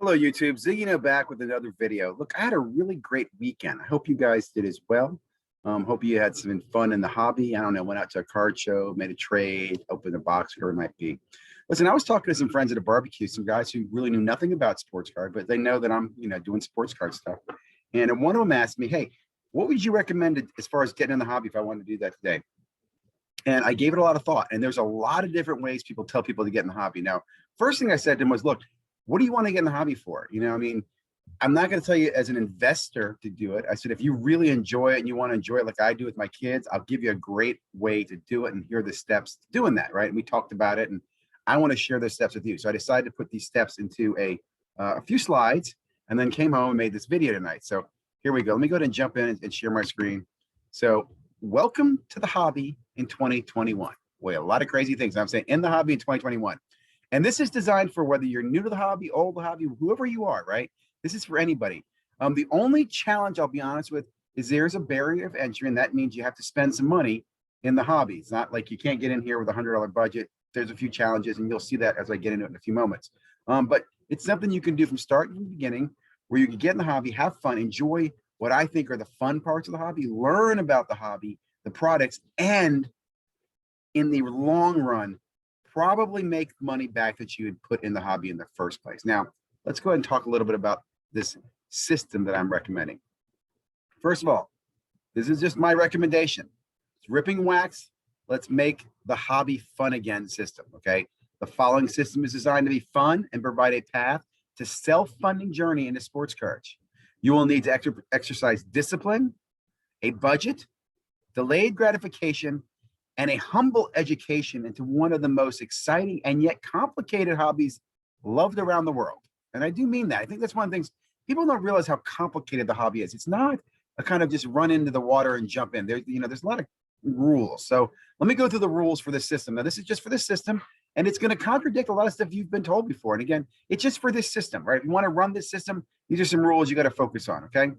Hello, YouTube. ZiggyNo back with another video. Look, I had a really great weekend. I hope you guys did as well. Hope you had some fun in the hobby. I don't know, went out to a card show, made a trade, opened a box, whatever it might be. Listen, I was talking to some friends at a barbecue, some guys who really knew nothing about sports card, but they know that I'm, doing sports card stuff. And one of them asked me, hey, what would you recommend as far as getting in the hobby if I wanted to do that today? And I gave it a lot of thought. And there's a lot of different ways people tell people to get in the hobby. Now, first thing I said to him was, look, what do you want to get in the hobby for? I'm not going to tell you as an investor to do it. I said, if you really enjoy it and you want to enjoy it like I do with my kids, I'll give you a great way to do it. And here are the steps to doing that, right? And we talked about it, and I want to share those steps with you. So I decided to put these steps into a few slides, and then came home and made this video tonight. So here we go. Let me go ahead and jump in and share my screen. So welcome to the hobby in 2021. Boy, a lot of crazy things. I'm saying in the hobby in 2021. And this is designed for whether you're new to the hobby, old to the hobby, whoever you are, right? This is for anybody. The only challenge, I'll be honest with, is there's a barrier of entry, and that means you have to spend some money in the hobby. It's not like you can't get in here with a $100 budget. There's a few challenges, and you'll see that as I get into it in a few moments. But it's something you can do from start to the beginning, where you can get in the hobby, have fun, enjoy what I think are the fun parts of the hobby, learn about the hobby, the products, and in the long run, probably make money back that you had put in the hobby in the first place. Now, let's go ahead and talk a little bit about this system that I'm recommending. First of all, this is just my recommendation. It's ripping wax. Let's make the hobby fun again system, okay? The following system is designed to be fun and provide a path to self-funding journey into sports cards. You will need to exercise discipline, a budget, delayed gratification, and a humble education into one of the most exciting and yet complicated hobbies loved around the world. And I do mean that. I think that's one of the things people don't realize, how complicated the hobby is. It's not a kind of just run into the water and jump in. There's a lot of rules. So let me go through the rules for this system. Now, this is just for this system, and it's going to contradict a lot of stuff you've been told before. And again, it's just for this system, right? If you want to run this system, these are some rules you got to focus on, okay?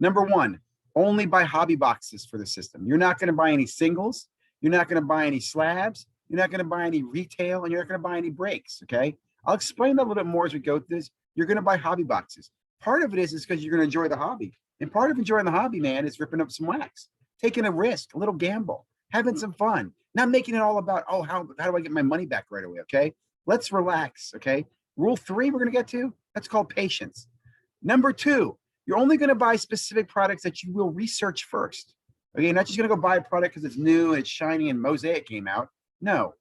Number one, only buy hobby boxes for the system. You're not going to buy any singles. You're not going to buy any slabs. You're not going to buy any retail, and you're not going to buy any breaks, okay? I'll explain that a little bit more as we go through this. You're going to buy hobby boxes. Part of it is because you're going to enjoy the hobby. And part of enjoying the hobby, man, is ripping up some wax, taking a risk, a little gamble, having some fun, not making it all about, oh, how do I get my money back right away, okay? Let's relax, okay? Rule 3 we're going to get to, that's called patience. Number 2, you're only going to buy specific products that you will research first. Okay, you're not just going to go buy a product because it's new and it's shiny and Mosaic came out. No,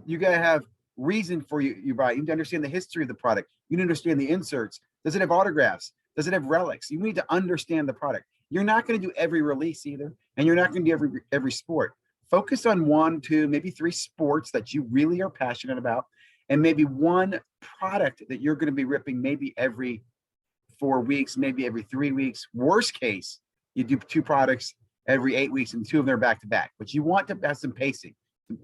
you got to have reason for you buy. You need to understand the history of the product. You need to understand the inserts. Does it have autographs? Does it have relics? You need to understand the product. You're not going to do every release either, and you're not going to do every sport. Focus on 1, 2, maybe 3 sports that you really are passionate about, and maybe one product that you're going to be ripping maybe every 4 weeks, maybe every 3 weeks. Worst case, you do 2 products every 8 weeks, and 2 of them are back to back. But you want to have some pacing.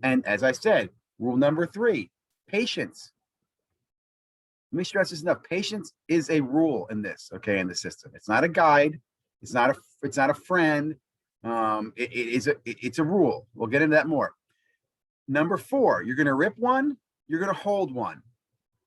And as I said, rule number 3, patience. Let me stress this enough. Patience is a rule in this, okay, in the system. It's not a guide. It's not a friend. It's a rule. We'll get into that more. Number 4, you're going to rip one, you're going to hold one.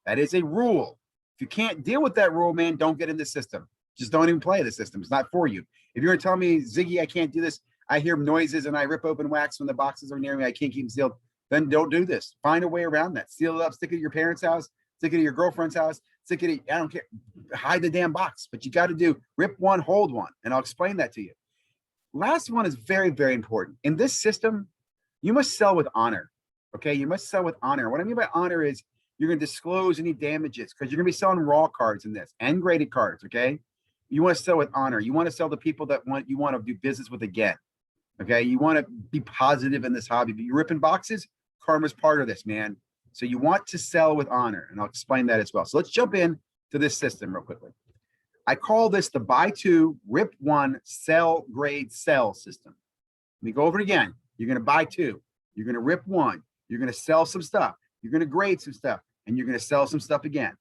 That is a rule. If you can't deal with that rule, man, don't get in the system. Just don't even play the system. It's not for you. If you're going to tell me, Ziggy, I can't do this, I hear noises and I rip open wax when the boxes are near me, I can't keep them sealed, then don't do this. Find a way around that. Seal it up, stick it at your parents' house, stick it at your girlfriend's house, stick it at, I don't care, hide the damn box. But you got to do rip one, hold one, and I'll explain that to you. Last one is very, very important. In this system, you must sell with honor, okay? You must sell with honor. What I mean by honor is you're going to disclose any damages, because you're going to be selling raw cards in this and graded cards, okay? You want to sell with honor. You want to sell to people that you want to do business with again. Okay. You want to be positive in this hobby, but you're ripping boxes. Karma's part of this, man. So you want to sell with honor, and I'll explain that as well. So let's jump in to this system real quickly. I call this the buy 2, rip 1, sell, grade, sell system. Let me go over it again. You're going to buy 2. You're going to rip 1. You're going to sell some stuff. You're going to grade some stuff, and you're going to sell some stuff again.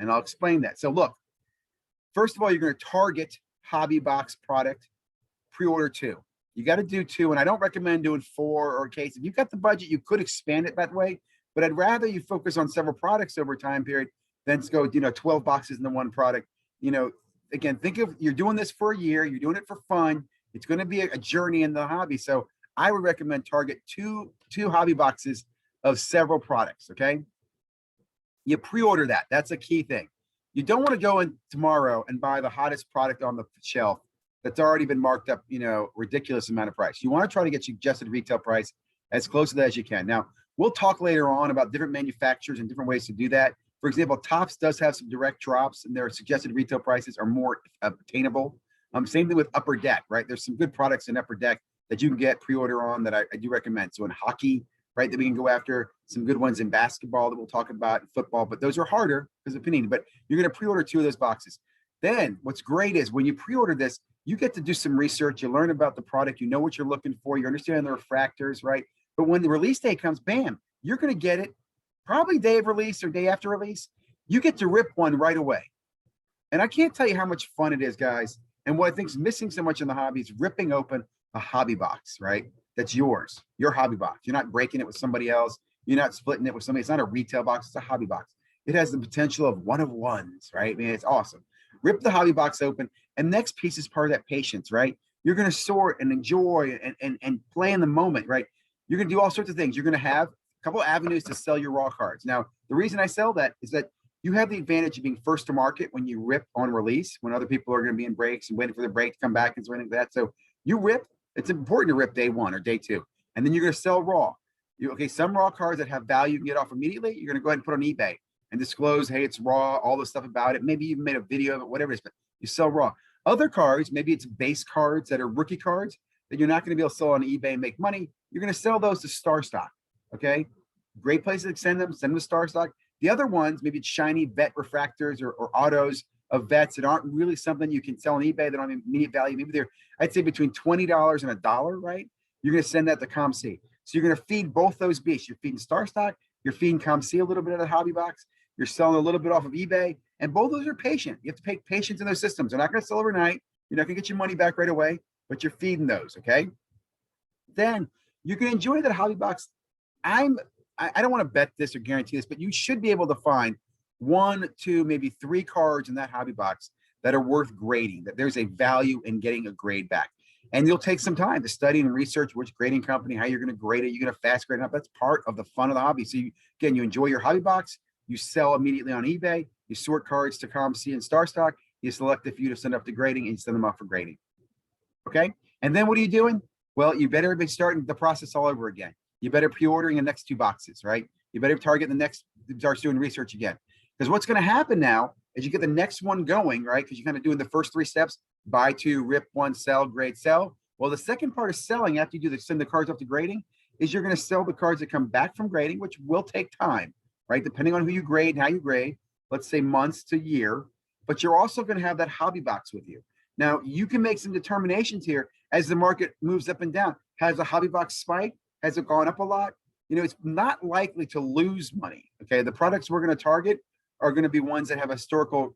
And I'll explain that. So look, first of all, you're going to target hobby box product, pre-order 2. You got to do 2, and I don't recommend doing 4 or a case. If you've got the budget, you could expand it that way, but I'd rather you focus on several products over a time period then go, 12 boxes into one product. Again, think of, you're doing this for a year, you're doing it for fun. It's going to be a journey in the hobby. So I would recommend target two hobby boxes of several products. Okay. You pre-order that. That's a key thing. You don't want to go in tomorrow and buy the hottest product on the shelf that's already been marked up, ridiculous amount of price. You want to try to get suggested retail price as close to that as you can. Now, we'll talk later on about different manufacturers and different ways to do that. For example, Topps does have some direct drops, and their suggested retail prices are more obtainable. Same thing with Upper Deck, right? There's some good products in Upper Deck that you can get pre-order on that I do recommend. So in hockey, right, that we can go after, some good ones in basketball that we'll talk about, in football, but those are harder because of Panini. But you're going to pre-order 2 of those boxes. Then what's great is when you pre-order this, you get to do some research, you learn about the product, you know what you're looking for, you understand the refractors, right? But when the release day comes, bam, you're going to get it probably day of release or day after release. You get to rip one right away. And I can't tell you how much fun it is, guys. And what I think is missing so much in the hobby is ripping open a hobby box, right? That's yours, your hobby box. You're not breaking it with somebody else. You're not splitting it with somebody. It's not a retail box, it's a hobby box. It has the potential of one of ones, right? I mean, it's awesome. Rip the hobby box open. And next piece is part of that patience, right? You're going to sort and enjoy and play in the moment, right? You're going to do all sorts of things. You're going to have a couple of avenues to sell your raw cards. Now, the reason I sell that is that you have the advantage of being first to market when you rip on release, when other people are going to be in breaks and waiting for the break to come back and so anything like that. So you rip, it's important to rip day 1 or day 2, and then you're going to sell raw. Some raw cards that have value you can get off immediately, you're going to go ahead and put on eBay and disclose, hey, it's raw, all the stuff about it. Maybe you made a video of it, whatever it is, but you sell raw. Other cards, maybe it's base cards that are rookie cards that you're not going to be able to sell on eBay and make money. You're going to sell those to Star Stock. Okay. Great place to send them to Star Stock. The other ones, maybe it's shiny vet refractors or autos of vets that aren't really something you can sell on eBay. They don't have immediate value. Maybe they're, I'd say, between $20 and $1, right? You're going to send that to ComC. So you're going to feed both those beasts. You're feeding Star Stock. You're feeding ComC a little bit of the hobby box. You're selling a little bit off of eBay. And both those are patient. You have to pay patience in those systems. They're not going to sell overnight. You're not going to get your money back right away, but you're feeding those, okay? Then you can enjoy that hobby box. I don't want to bet this or guarantee this, but you should be able to find 1, 2, maybe 3 cards in that hobby box that are worth grading, that there's a value in getting a grade back. And you'll take some time to study and research which grading company, how you're going to grade it. You're going to fast grade it up. That's part of the fun of the hobby. So again, you enjoy your hobby box, you sell immediately on eBay, you sort cards to ComC and Star Stock, you select a few to send up to grading, and you send them off for grading. Okay. And then what are you doing? Well, you better be starting the process all over again. You better pre-ordering the next 2 boxes, right? You better target the next, start doing research again. Because what's going to happen now is you get the next one going, right? Because you're kind of doing the first 3 steps: buy 2, rip 1, sell, grade, sell. Well, the second part of selling after you do send the cards off to grading is you're going to sell the cards that come back from grading, which will take time, right? Depending on who you grade and how you grade, let's say months to year. But you're also going to have that hobby box with you. Now, you can make some determinations here as the market moves up and down. Has the hobby box spiked? Has it gone up a lot? It's not likely to lose money. Okay, the products we're going to target are going to be ones that have a historical,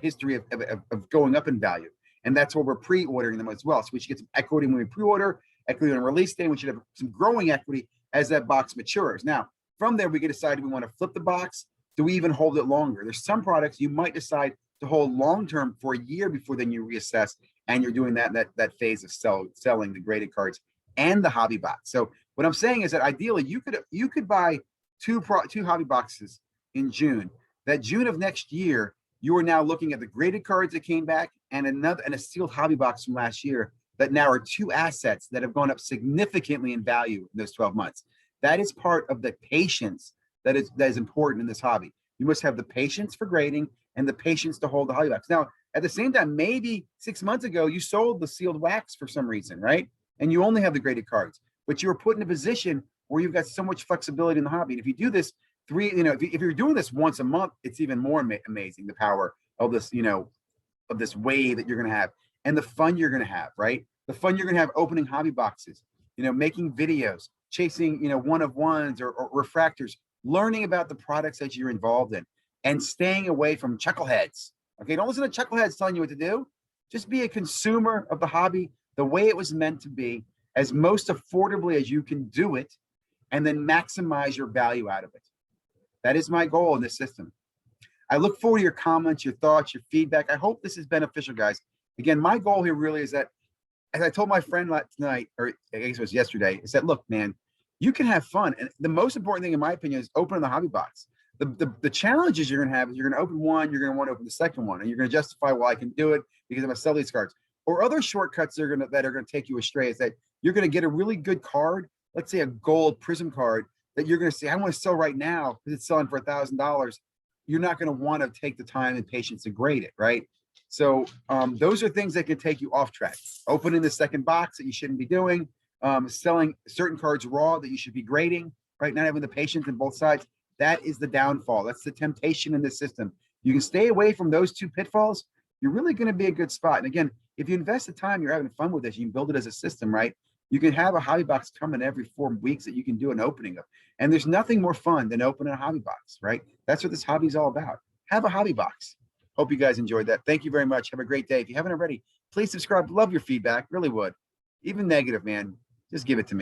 history of going up in value, and that's where we're pre-ordering them as well. So we should get some equity when we pre-order, equity on release day. We should have some growing equity as that box matures. Now, from there, we can decide do we want to flip the box? Do we even hold it longer? There's some products you might decide to hold long-term for a year before then you reassess, and you're doing that phase of selling the graded cards and the hobby box. So what I'm saying is that ideally you could buy two hobby boxes in June. That June of next year, you are now looking at the graded cards that came back and a sealed hobby box from last year that now are 2 assets that have gone up significantly in value in those 12 months. That is part of the patience that is important in this hobby. You must have the patience for grading and the patience to hold the hobby box. Now, at the same time, maybe 6 months ago, you sold the sealed wax for some reason, right? And you only have the graded cards, but you were put in a position where you've got so much flexibility in the hobby. And if you do this if you're doing this once a month, it's even more amazing, the power of this, of this wave that you're going to have and the fun you're going to have, right? The fun you're going to have opening hobby boxes, making videos, chasing, one-of-ones or refractors, learning about the products that you're involved in and staying away from chuckleheads. Okay. Don't listen to chuckleheads telling you what to do. Just be a consumer of the hobby the way it was meant to be, as most affordably as you can do it, and then maximize your value out of it. That is my goal in this system. I look forward to your comments, your thoughts, your feedback. I hope this is beneficial, guys. Again, my goal here really is that, as I told my friend last night, or I guess it was yesterday, is that, look, man, you can have fun. And the most important thing, in my opinion, is opening the hobby box. The challenges you're going to have is you're going to open one, you're going to want to open the second one, and you're going to justify, well, I can do it because I'm going to sell these cards. Or other shortcuts that are going to take you astray is that you're going to get a really good card, let's say a gold prism card, that you're going to say, I want to sell right now because it's selling for $1,000. You're not going to want to take the time and patience to grade it, right? So those are things that can take you off track. Opening the second box that you shouldn't be doing, selling certain cards raw that you should be grading, right? Not having the patience on both sides. That is the downfall. That's the temptation in the system. You can stay away from those two pitfalls. You're really going to be a good spot. And again, if you invest the time, you're having fun with this, you can build it as a system, right? You can have a hobby box coming every 4 weeks that you can do an opening of. And there's nothing more fun than opening a hobby box, right? That's what this hobby is all about. Have a hobby box. Hope you guys enjoyed that. Thank you very much. Have a great day. If you haven't already, please subscribe. Love your feedback. Really would. Even negative, man. Just give it to me.